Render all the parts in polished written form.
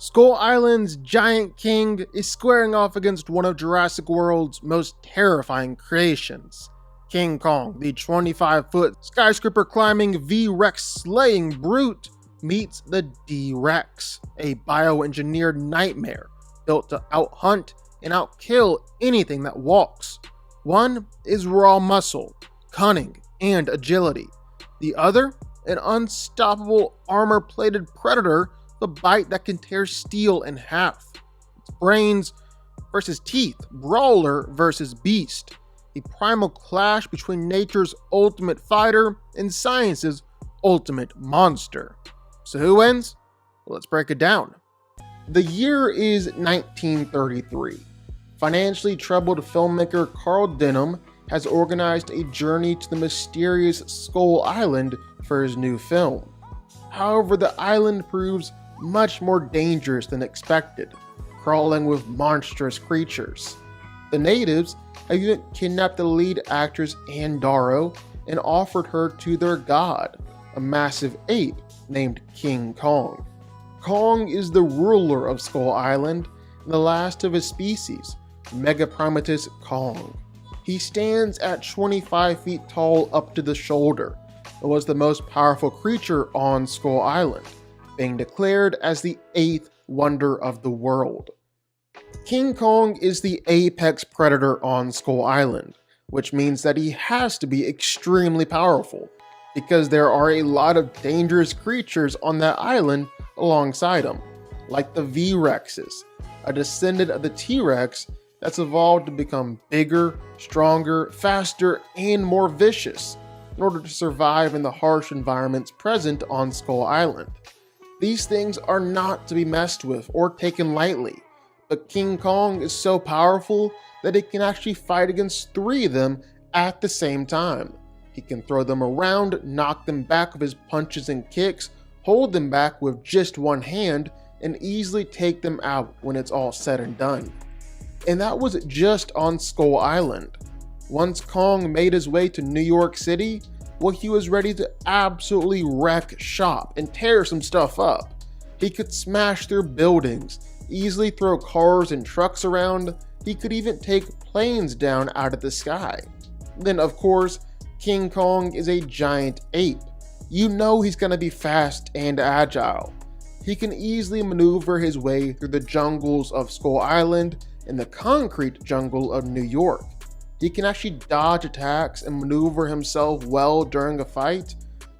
Skull Island's giant king is squaring off against one of Jurassic World's most terrifying creations. King Kong, the 25-foot skyscraper climbing V-Rex slaying brute, meets the D-Rex, a bioengineered nightmare built to outhunt and outkill anything that walks. One is raw muscle, cunning, and agility. The other, an unstoppable armor-plated predator, the bite that can tear steel in half. It's brains versus teeth, brawler versus beast. A primal clash between nature's ultimate fighter and science's ultimate monster. So who wins? Well, let's break it down. The year is 1933. Financially troubled filmmaker Carl Denham has organized a journey to the mysterious Skull Island for his new film. However, the island proves much more dangerous than expected, crawling with monstrous creatures. The natives have even kidnapped the lead actress Ann Darrow and offered her to their god, a massive ape named King Kong. Kong is the ruler of Skull Island and the last of his species, Megaprimatus Kong. He stands at 25 feet tall up to the shoulder and was the most powerful creature on Skull Island, being declared as the 8th wonder of the world. King Kong is the apex predator on Skull Island, which means that he has to be extremely powerful, because there are a lot of dangerous creatures on that island alongside him, like the V-Rexes, a descendant of the T-Rex that's evolved to become bigger, stronger, faster, and more vicious in order to survive in the harsh environments present on Skull Island. These things are not to be messed with or taken lightly, but King Kong is so powerful that he can actually fight against 3 of them at the same time. He can throw them around, knock them back with his punches and kicks, hold them back with just one hand, and easily take them out when it's all said and done. And that was just on Skull Island. Once Kong made his way to New York City, well, he was ready to absolutely wreck shop and tear some stuff up. He could smash through buildings, easily throw cars and trucks around. He could even take planes down out of the sky. Then, of course, King Kong is a giant ape. You know he's gonna be fast and agile. He can easily maneuver his way through the jungles of Skull Island and the concrete jungle of New York. He can actually dodge attacks and maneuver himself well during a fight.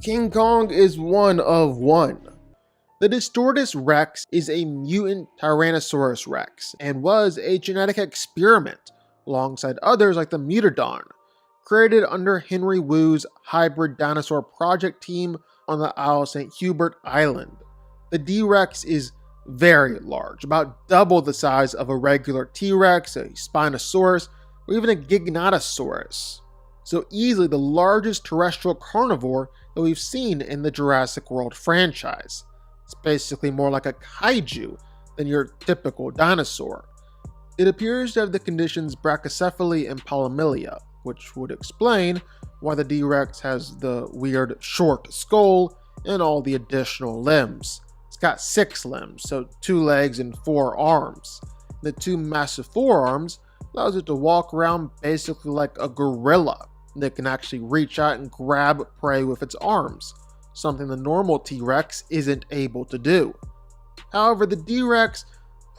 King Kong is one of one. The Distortus Rex is a mutant Tyrannosaurus Rex and was a genetic experiment alongside others like the Mutodon, created under Henry Wu's hybrid dinosaur project team on the Isle of St. Hubert Island. The D-Rex is very large, about double the size of a regular T-Rex, a Spinosaurus, or even a Giganotosaurus. So easily the largest terrestrial carnivore that we've seen in the Jurassic World franchise. It's basically more like a kaiju than your typical dinosaur. It appears to have the conditions brachycephaly and polymelia, which would explain why the D-Rex has the weird short skull and all the additional limbs. It's got 6 limbs, so 2 legs and 4 arms. The 2 massive forearms allows it to walk around basically like a gorilla that can actually reach out and grab prey with its arms, something the normal T-Rex isn't able to do. However, the D-Rex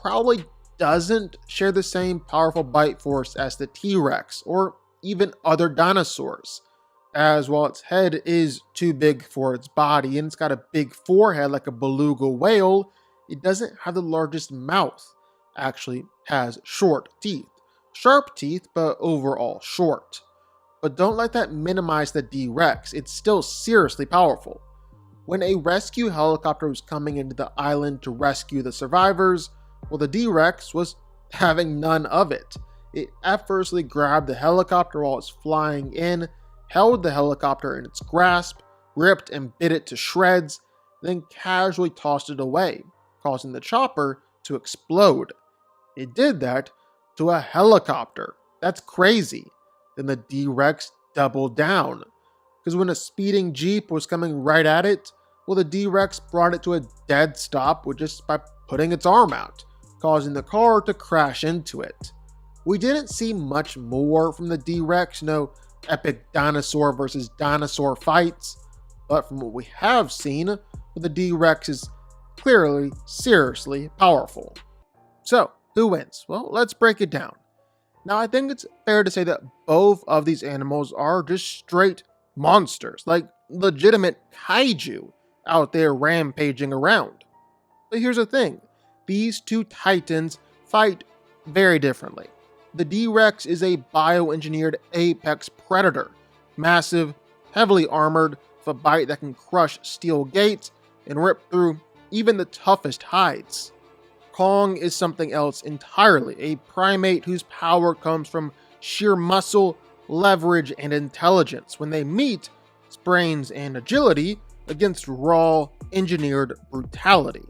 probably doesn't share the same powerful bite force as the T-Rex or even other dinosaurs, as while its head is too big for its body and it's got a big forehead like a beluga whale, it doesn't have the largest mouth. Actually has short teeth. Sharp teeth, but overall short. But don't let that minimize the D-Rex, it's still seriously powerful. When a rescue helicopter was coming into the island to rescue the survivors, well, the D-Rex was having none of it. It effortlessly grabbed the helicopter while it's flying in, held the helicopter in its grasp, ripped and bit it to shreds, then casually tossed it away, causing the chopper to explode. It did that to a helicopter. That's crazy. Then the D-Rex doubled down, because when a speeding Jeep was coming right at it, well, the D-Rex brought it to a dead stop with just by putting its arm out, causing the car to crash into it. We didn't see much more from the D-Rex, no epic dinosaur versus dinosaur fights, but from what we have seen, the D-Rex is clearly seriously powerful. So, who wins? Well, let's break it down. Now, I think it's fair to say that both of these animals are just straight monsters, like legitimate kaiju out there rampaging around. But here's the thing, these two titans fight very differently. The D-Rex is a bioengineered apex predator, massive, heavily armored, with a bite that can crush steel gates and rip through even the toughest hides. Kong is something else entirely, a primate whose power comes from sheer muscle, leverage, and intelligence. When they meet, it's brains and agility against raw, engineered brutality.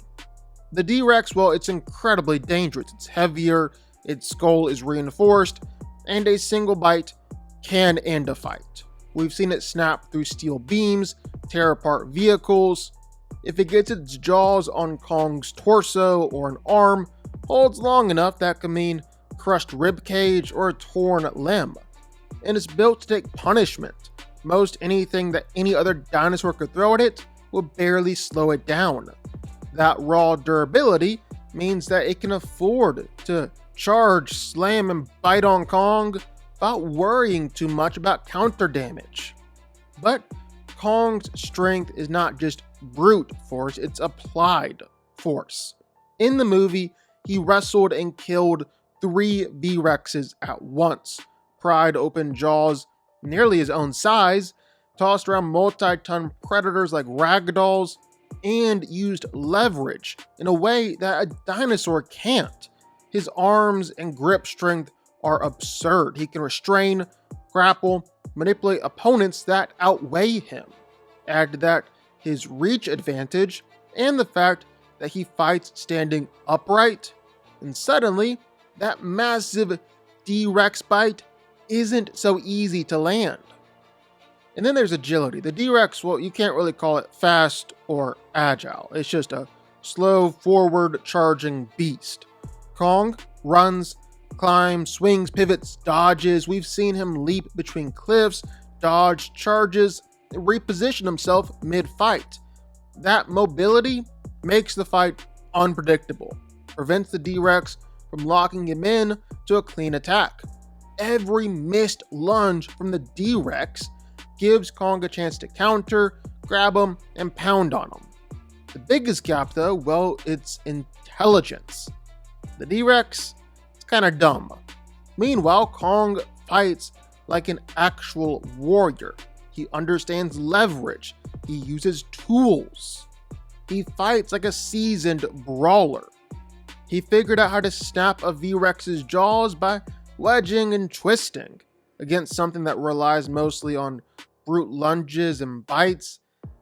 The D-Rex, well, it's incredibly dangerous. It's heavier, its skull is reinforced, and a single bite can end a fight. We've seen it snap through steel beams, tear apart vehicles. If it gets its jaws on Kong's torso or an arm, holds long enough, that could mean crushed ribcage or a torn limb. And it's built to take punishment. Most anything that any other dinosaur could throw at it will barely slow it down. That raw durability means that it can afford to charge, slam, and bite on Kong without worrying too much about counter damage. But Kong's strength is not just brute force, it's applied force. In the movie, he wrestled and killed 3 V-Rexes at once, pried open jaws nearly his own size, tossed around multi-ton predators like ragdolls, and used leverage in a way that a dinosaur can't. His arms and grip strength are absurd. He can restrain, grapple, manipulate opponents that outweigh him. Add to that his reach advantage and the fact that he fights standing upright, and suddenly that massive D-Rex bite isn't so easy to land. And then there's agility. The D-Rex, well, you can't really call it fast or agile. It's just a slow forward charging beast. Kong runs, climbs, swings, pivots, dodges. We've seen him leap between cliffs, dodge charges, and reposition himself mid-fight. That mobility makes the fight unpredictable, prevents the D-Rex from locking him in to a clean attack. Every missed lunge from the D-Rex gives Kong a chance to counter, grab him, and pound on him. The biggest gap though, well, it's intelligence. The D-Rex is kinda dumb. Meanwhile, Kong fights like an actual warrior. He understands leverage. He uses tools. He fights like a seasoned brawler. He figured out how to snap a V-Rex's jaws by wedging and twisting against something that relies mostly on brute lunges and bites.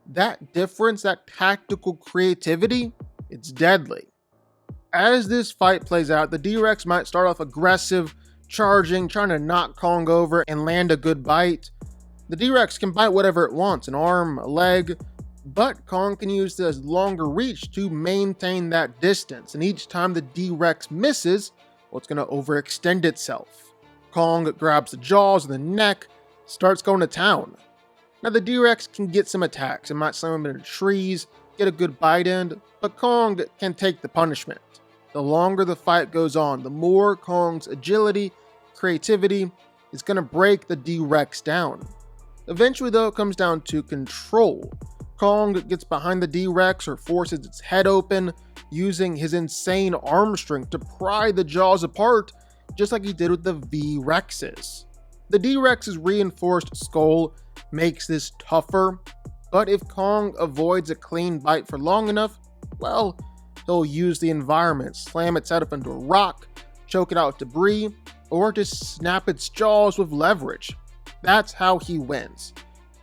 That difference, that tactical creativity, it's deadly. As this fight plays out, the D-Rex might start off aggressive, charging, trying to knock Kong over and land a good bite. The D-Rex can bite whatever it wants, an arm, a leg, but Kong can use the longer reach to maintain that distance, and each time the D-Rex misses, well, it's going to overextend itself. Kong grabs the jaws and the neck, starts going to town. Now the D-Rex can get some attacks, it might slam him into trees, get a good bite in, but Kong can take the punishment. The longer the fight goes on, the more Kong's agility, creativity is going to break the D-Rex down. Eventually though, it comes down to control. Kong gets behind the D-Rex or forces its head open, using his insane arm strength to pry the jaws apart, just like he did with the V-Rexes. The D-Rex's reinforced skull makes this tougher, but if Kong avoids a clean bite for long enough, well, he'll use the environment, slam its head up into a rock, choke it out with debris, or just snap its jaws with leverage. That's how he wins.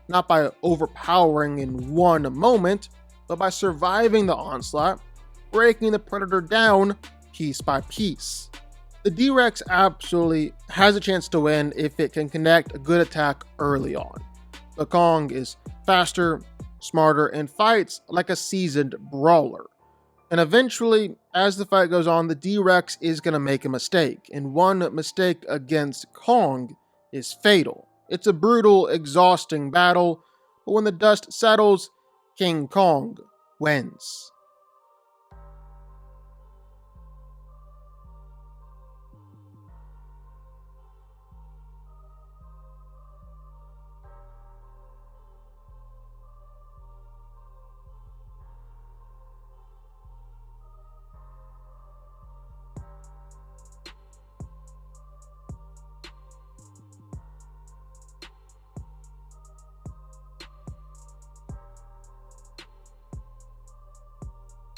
Not by overpowering in one moment, but by surviving the onslaught, breaking the predator down piece by piece. The D-Rex absolutely has a chance to win if it can connect a good attack early on. But Kong is faster, smarter, and fights like a seasoned brawler. And eventually, As the fight goes on, the D-Rex is going to make a mistake, and one mistake against Kong is fatal. It's a brutal, exhausting battle, but when the dust settles, King Kong wins.